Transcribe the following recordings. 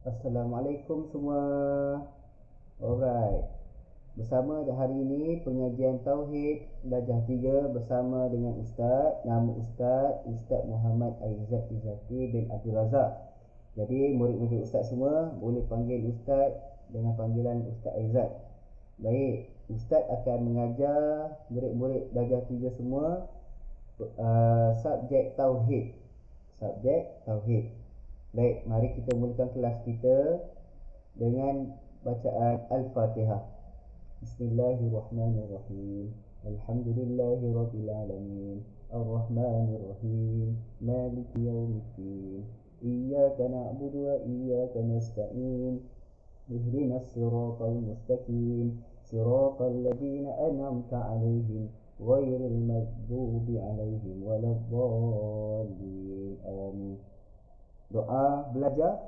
Assalamualaikum semua. Alright. Bersama hari ini pengajian Tauhid Darjah 3 bersama dengan Ustaz. Nama Ustaz Muhammad Aizat Izaki bin Abdul Razak. Jadi murid-murid Ustaz semua boleh panggil Ustaz dengan panggilan Ustaz Aizat. Baik, Ustaz akan mengajar murid-murid Darjah 3 semua subjek Tauhid. Baik, mari kita mulakan kelas kita dengan bacaan Al-Fatihah. Bismillahirrahmanirrahim. Alhamdulillahirabbil alamin. Arrahmanirrahim. Maliki yaumiddin. Iyyaka na'budu wa iyyaka nasta'in. Ihdinas siratal mustaqim. Siratal ladzina an'amta 'alaihim ghairil maghdubi 'alaihim waladdallin. Amin. Doa belajar.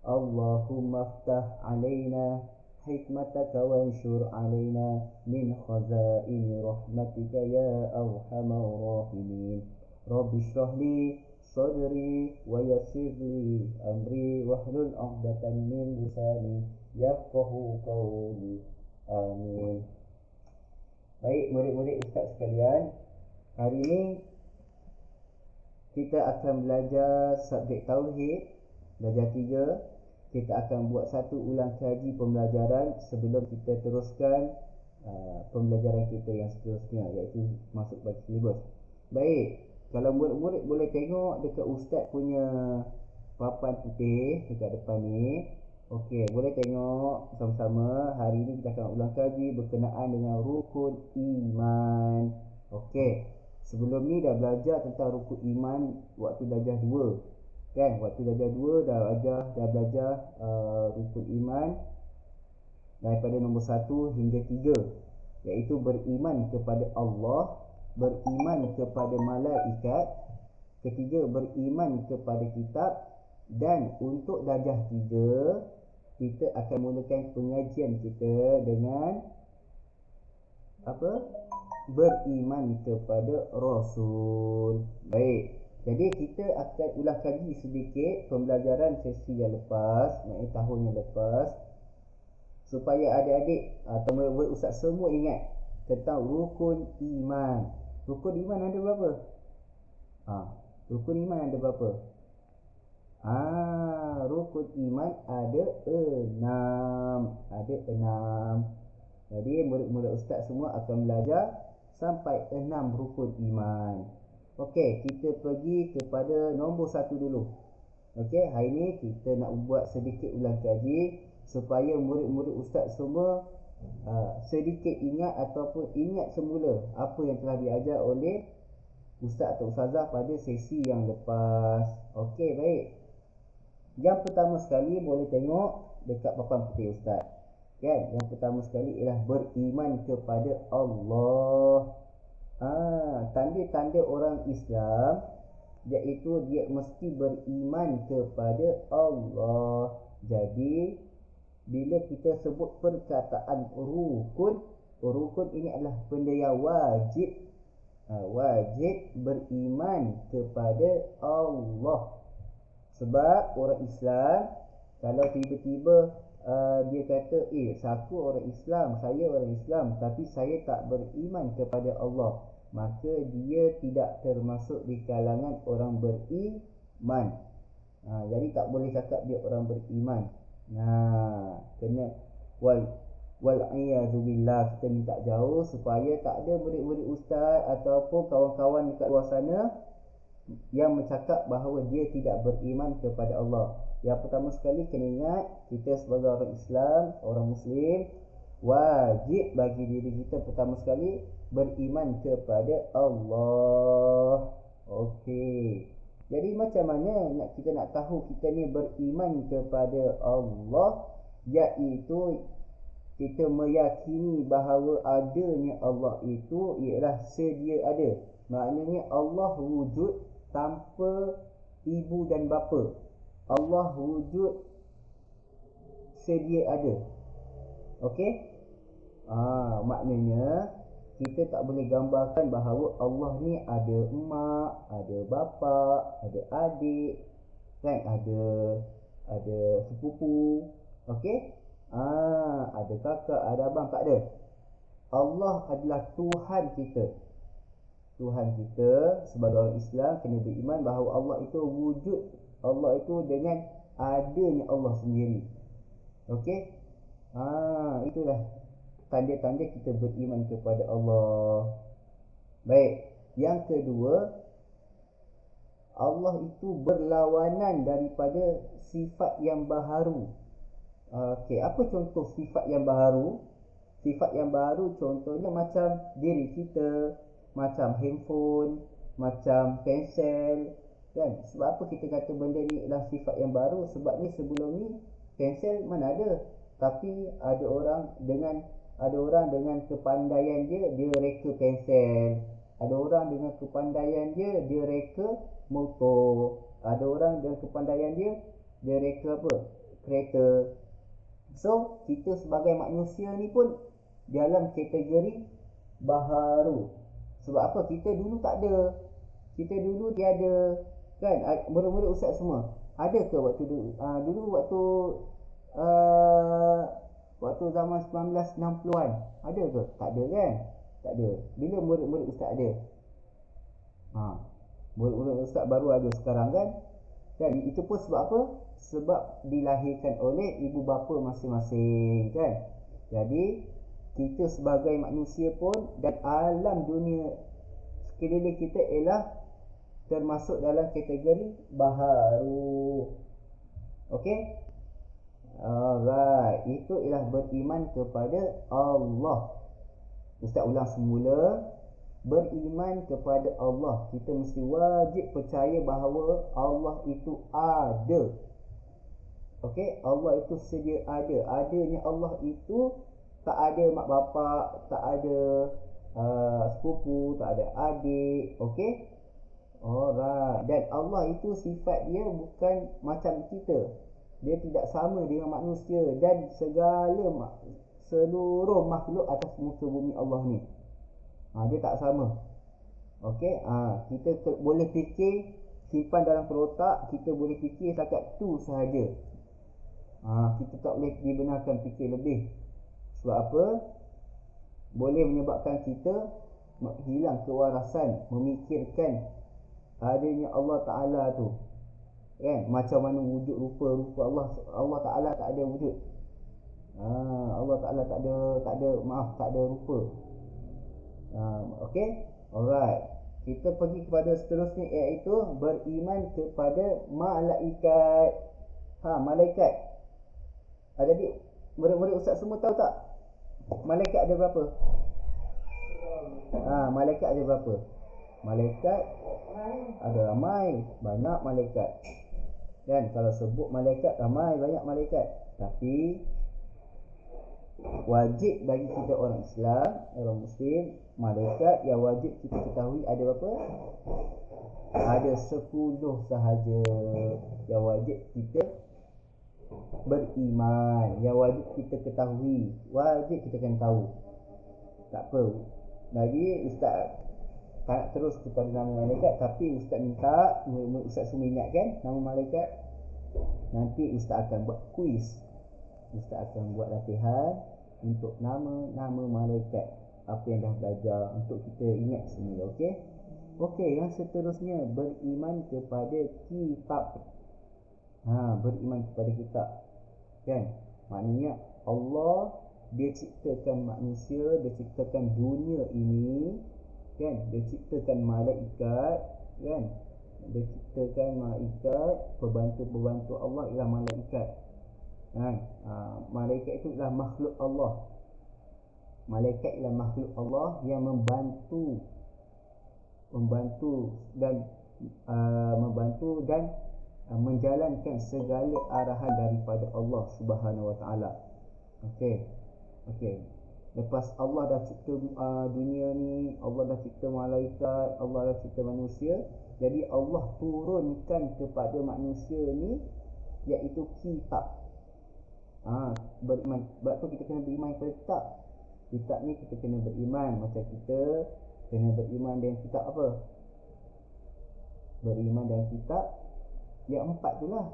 Allahumma aftah alaina hikmataka wanshur alaina min khazaini rahmatika ya arhamar rahimin. Rabbi shrah li sadri wa yassir li amri wahlul 'uqdatam min lisani yafqahu qawli. Amin. Baik murid-murid Ustaz sekalian, hari ini kita akan belajar subjek Tauhid Darjah 3. Kita akan buat satu ulang kaji pembelajaran sebelum kita teruskan pembelajaran kita yang seterusnya, iaitu masuk bagi silibus. Baik, kalau murid-murid boleh tengok dekat Ustaz punya papan putih dekat depan ni. Okey, boleh tengok sama-sama. Hari ini kita akan ulang kaji berkenaan dengan rukun iman. Okey, sebelum ni dah belajar tentang rukun iman waktu darjah 2. Kan, waktu darjah 2 dah belajar rukun iman daripada nombor 1 hingga 3, iaitu beriman kepada Allah, beriman kepada malaikat, ketiga beriman kepada kitab, dan untuk darjah 3 kita akan mulakan pengajian kita dengan apa? Beriman kepada Rasul. Baik, jadi kita akan ulang kaji sedikit pembelajaran sesi yang lepas, maknanya tahun yang lepas, supaya adik-adik atau murid-murid Ustaz semua ingat tentang rukun iman. Rukun iman ada berapa? Rukun iman ada berapa? Rukun iman ada 6. Jadi murid-murid Ustaz semua akan belajar sampai 6 rukun iman. Okey, kita pergi kepada nombor 1 dulu. Okey, hari ni kita nak buat sedikit ulang kaji supaya murid-murid Ustaz semua sedikit ingat ataupun ingat semula apa yang telah diajar oleh Ustaz atau Ustazah pada sesi yang lepas. Okey, baik. Yang pertama sekali boleh tengok dekat papan putih Ustaz. Kan, yang pertama sekali ialah beriman kepada Allah. Tanda-tanda orang Islam iaitu dia mesti beriman kepada Allah. Jadi bila kita sebut perkataan rukun ini adalah benda yang wajib. Wajib beriman kepada Allah. Sebab orang Islam kalau tiba-tiba dia kata, aku orang Islam, saya orang Islam, tapi saya tak beriman kepada Allah, maka dia tidak termasuk di kalangan orang beriman. Jadi tak boleh cakap dia orang beriman. Kena wal-iyadzu billah, kita minta jauh supaya tak ada murid-murid Ustaz ataupun kawan-kawan dekat luar sana yang mencakap bahawa dia tidak beriman kepada Allah. Yang pertama sekali kena ingat, kita sebagai orang Islam, orang Muslim, wajib bagi diri kita pertama sekali beriman kepada Allah. Okey, jadi macam mana kita nak tahu kita ni beriman kepada Allah? Iaitu kita meyakini bahawa adanya Allah itu ialah sedia ada. Maknanya Allah wujud tanpa ibu dan bapa. Allah wujud sedia ada. Okey? Maknanya kita tak boleh gambarkan bahawa Allah ni ada emak, ada bapa, ada adik, kan, ada ada sepupu, okey? Ada kakak, ada abang, tak ada. Allah adalah Tuhan kita. Tuhan kita sebagai orang Islam kena beriman bahawa Allah itu wujud. Allah itu dengan adanya Allah sendiri. Okey? Itulah tanda-tanda kita beriman kepada Allah. Baik. Yang kedua, Allah itu berlawanan daripada sifat yang baharu. Okey, apa contoh sifat yang baharu? Sifat yang baru contohnya macam diri kita, macam handphone, macam pensel, kan? Sebab apa kita kata benda ni adalah sifat yang baru? Sebab ni sebelum ni pensel mana ada. Tapi ada orang dengan kepandaian dia reka pensel. Ada orang dengan kepandaian dia reka motor. Ada orang dengan kepandaian dia reka apa? Kereta. So, kita sebagai manusia ni pun dalam kategori baharu. Sebab apa? Kita dulu tak ada. Kita dulu tiada. Kan? Murid-murid ustaz semua. Ada ke waktu dulu? Dulu waktu zaman 1960-an. Ada ke? Tak ada kan? Tak ada. Bila murid-murid ustaz ada? Murid-murid ustaz baru ada sekarang kan? Kan? Itu pun sebab apa? Sebab dilahirkan oleh ibu bapa masing-masing, kan? Jadi kita sebagai manusia pun dan alam dunia sekeliling kita ialah termasuk dalam kategori baharu. Okey? Alright, itu ialah beriman kepada Allah. Ustaz ulang semula. Beriman kepada Allah, kita mesti wajib percaya bahawa Allah itu ada. Okey, Allah itu sedia ada. Adanya Allah itu tak ada mak bapak, tak ada sepupu, tak ada adik. Okey? Alright. Dan Allah itu sifat dia bukan macam kita. Dia tidak sama dengan manusia dan seluruh makhluk atas muka bumi Allah ni. Dia tak sama. Okey? Kita boleh fikir, simpan dalam perotak, kita boleh fikir setakat tu sahaja. Kita tak boleh dibenarkan fikir lebih. Sebab apa? Boleh menyebabkan kita hilang kewarasan memikirkan adanya Allah Ta'ala tu, kan? Macam mana wujud rupa Allah Ta'ala tak ada wujud. Allah Ta'ala tak ada rupa. Okey? Alright. Kita pergi kepada seterusnya, iaitu beriman kepada malaikat. Malaikat. Jadi murid-murid ustaz semua tahu tak? Malaikat ada berapa? Malaikat ada berapa? Malaikat ada ramai, banyak malaikat. Dan kalau sebut malaikat ramai, banyak malaikat. Tapi wajib bagi kita orang Islam, orang Muslim, malaikat yang wajib kita ketahui ada berapa? Ada 10 sahaja yang wajib kita beriman, yang wajib kita ketahui, wajib kita kena tahu. Tak apa. Lagi ustaz tak nak terus kepada nama malaikat, tapi ustaz minta ustaz semua ingatkan nama malaikat. Nanti ustaz akan buat kuis. Ustaz akan buat latihan untuk nama-nama malaikat, apa yang dah belajar, untuk kita ingat semula. Okey? Okey, yang seterusnya beriman kepada kitab. Beriman kepada kitab, kan? Maknanya Allah dia ciptakan manusia, dia ciptakan dunia ini, kan? Dia ciptakan malaikat, kan? Dia ciptakan malaikat, pembantu-pembantu Allah ialah malaikat, kan? Malaikat itu ialah makhluk Allah. Malaikat ialah makhluk Allah yang membantu dan menjalankan segala arahan daripada Allah Subhanahu Wa Taala. Okey. Lepas Allah dah cipta dunia ni, Allah dah cipta malaikat, Allah dah cipta manusia, jadi Allah turunkan kepada manusia ni iaitu kitab. Beriman. Sebab tu kita kena beriman kepada kitab. Kitab ni kita kena beriman. Macam kita kena beriman dengan kitab apa? Beriman dengan kitab yang 4 tu lah.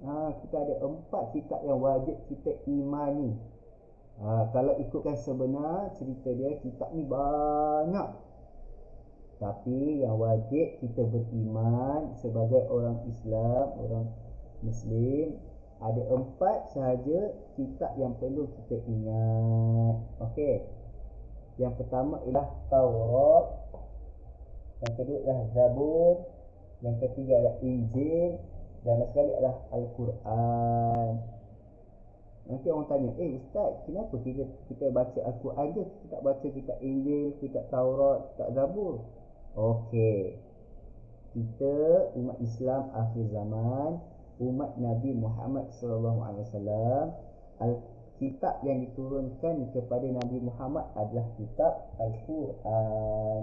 Kita ada 4 kitab yang wajib kita imani. Kalau ikutkan sebenar cerita dia, kitab ni banyak. Tapi yang wajib kita beriman sebagai orang Islam, orang Muslim, ada 4 sahaja kitab yang perlu kita ingat. Okey. Yang pertama ialah Taurat, yang kedua ialah Zabur, yang ketiga adalah Injil, dan last sekali adalah Al-Quran. Nanti orang tanya, Ustaz, kenapa kita baca Al-Quran je, kita tak baca kitab Injil, kitab Taurat, kitab Zabur? Okey, kita umat Islam akhir zaman, umat Nabi Muhammad SAW, kitab yang diturunkan kepada Nabi Muhammad adalah kitab Al-Quran.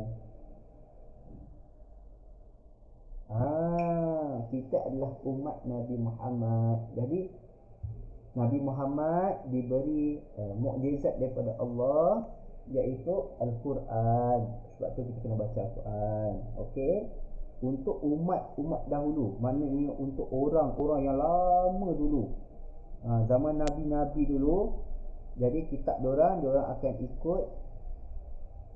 Kita adalah umat Nabi Muhammad. Jadi Nabi Muhammad diberi mukjizat daripada Allah, iaitu Al-Quran. Sebab tu kita kena baca Al-Quran. Okey. Untuk umat dahulu, maknanya untuk orang-orang yang lama dulu, zaman Nabi-Nabi dulu. Jadi kitab diorang akan ikut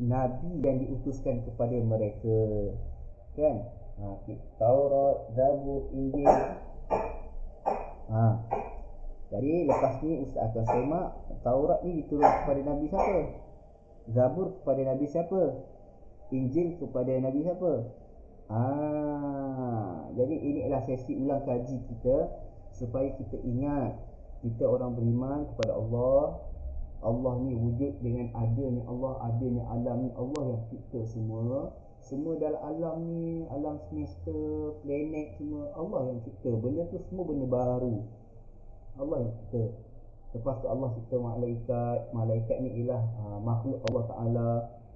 Nabi yang diutuskan kepada mereka, kan? Taurat, Zabur, Injil. Jadi lepas ni Ustaz akan semak Taurat ni diturunkan kepada Nabi siapa, Zabur kepada Nabi siapa, Injil kepada Nabi siapa. Jadi ini adalah sesi ulang kaji kita, supaya kita ingat kita orang beriman kepada Allah. Allah ni wujud dengan adanya Allah, adanya alam ni. Allah yang cipta semua dalam alam ni, alam semesta, planet semua Allah yang cipta. Benda tu semua benda baru, Allah yang cipta. Lepas tu Allah cipta malaikat ni ialah makhluk Allah Ta'ala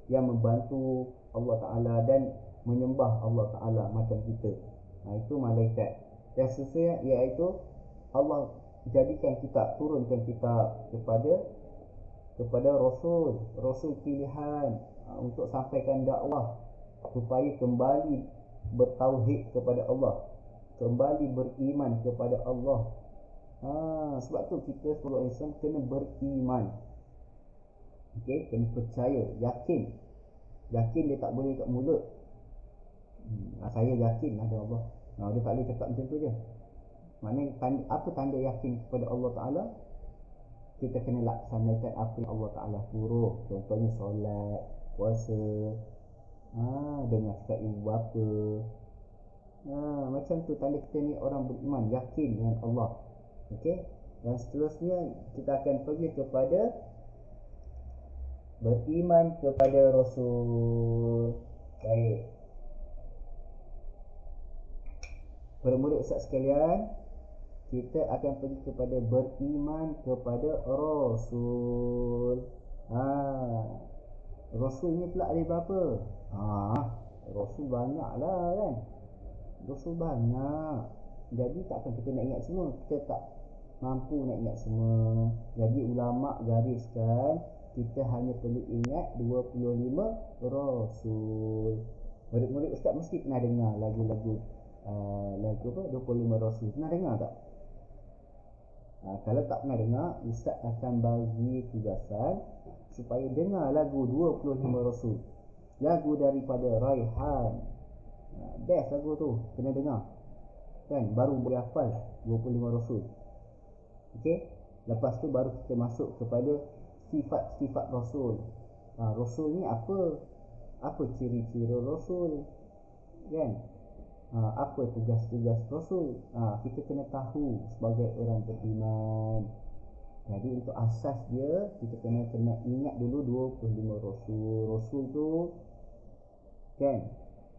yang membantu Allah Ta'ala dan menyembah Allah Ta'ala macam kita. Itu malaikat. Dan sesuai iaitu Allah jadikan kitab, turunkan kitab kepada Rasul pilihan, untuk sampaikan dakwah, supaya kembali bertauhid kepada Allah, kembali beriman kepada Allah. Sebab tu kita sebagai Islam kena beriman. Okey, kena percaya, yakin dia tak boleh kat mulut. Saya yakin ada Allah. Dia tak boleh cakap macam tu je. Maknanya apa tanda yakin kepada Allah Ta'ala? Kita kena laksanakan apa yang Allah Ta'ala suruh. Contohnya solat, puasa, dengar cakap ibu bapa. Macam tu tanda kita ni orang beriman, yakin dengan Allah. Okey. Dan seterusnya kita akan pergi kepada beriman kepada Rasul. Baik, para murid Ustaz sekalian, kita akan pergi kepada beriman kepada Rasul. Rasul ni pula ada berapa? Rasul banyak lah kan. Rasul banyak. Jadi takkan kita nak ingat semua. Kita tak mampu nak ingat semua. Jadi ulama' gariskan, kita hanya perlu ingat 25 Rasul. Murid-murid Ustaz mesti pernah dengar lagu-lagu 25 Rasul. Pernah dengar tak? Kalau tak pernah dengar, Ustaz akan bagi tugasan supaya dengar lagu 25 Rasul. Lagu daripada Raihan. Best lagu tu, kena dengar. Kan, baru boleh hafal 25 Rasul. Okey. Lepas tu baru kita masuk kepada sifat-sifat Rasul. Rasul ni apa? Apa ciri-ciri Rasul? Kan? Apa tugas-tugas Rasul? Kita kena tahu sebagai orang beriman. Jadi untuk asas dia, kita kena ingat dulu 25 Rasul. Rasul tu kan,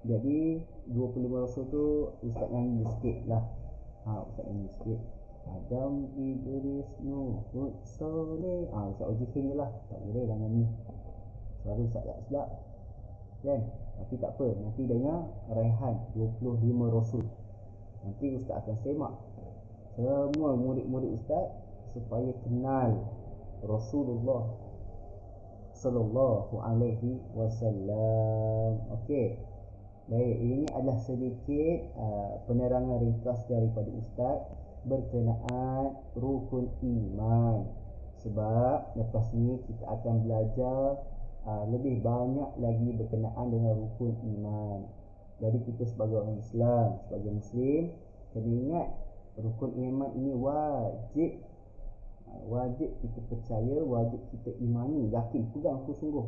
jadi 25 Rasul tu Ustaz nyanyi sikit lah. Ustaz nyanyi sikit. Adam, Idris, Nuh, Hud, Soleh. Ustaz Ojikin je lah. Tak boleh lah nyanyi, suara Ustaz tak sedap kan. Tapi tak apa, nanti dengar Raihan 25 Rasul. Nanti Ustaz akan semak semua murid-murid Ustaz supaya kenal Rasulullah Sallallahu Alaihi Wasallam. Okey. Baik, ini adalah sedikit penerangan ringkas daripada Ustaz berkenaan rukun iman. Sebab lepas ni kita akan belajar lebih banyak lagi berkenaan dengan rukun iman. Jadi kita sebagai orang Islam, sebagai Muslim, kena ingat rukun iman ini wajib. Wajib kita percaya, wajib kita imani, yakin, pegang sungguh-sungguh.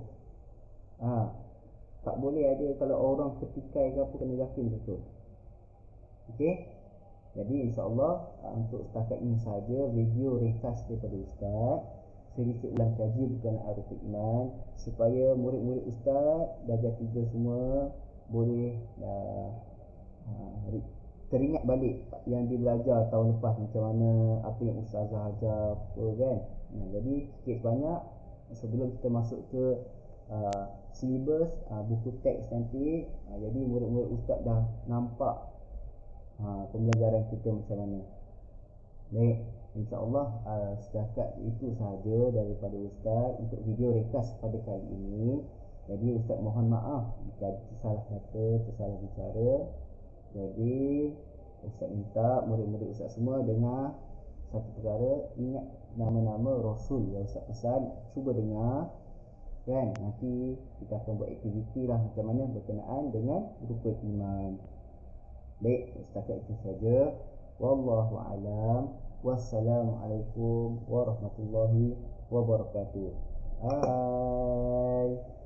Tak boleh ada kalau orang petikai ke apa, kena yakin betul. Okey. Jadi insya-Allah untuk setakat ini saja video ringkas daripada Ustaz, sedikit ulang kaji berkenaan rukun iman, supaya murid-murid Ustaz darjah 3 semua boleh teringat balik yang dibelajar tahun lepas, macam mana apa yang Ustazah ajar apa kan. Jadi sikit banyak sebelum kita masuk ke silibus buku teks nanti, jadi murid-murid Ustaz dah nampak pembelajaran kita macam mana. Baik, insya-Allah setakat itu sahaja daripada Ustaz untuk video ringkas pada kali ini. Jadi Ustaz mohon maaf jika ada tersalah kata, tersalah bicara. Jadi Ustaz minta murid-murid Ustaz semua dengar satu perkara, ingat nama-nama Rasul yang Ustaz pesan, cuba dengar kan. Nanti kita akan buat aktiviti lah macam mana berkenaan dengan rukun iman. Baik, setakat itu saja. Wallahu alam. Wassalamualaikum warahmatullahi wabarakatuh. Hai.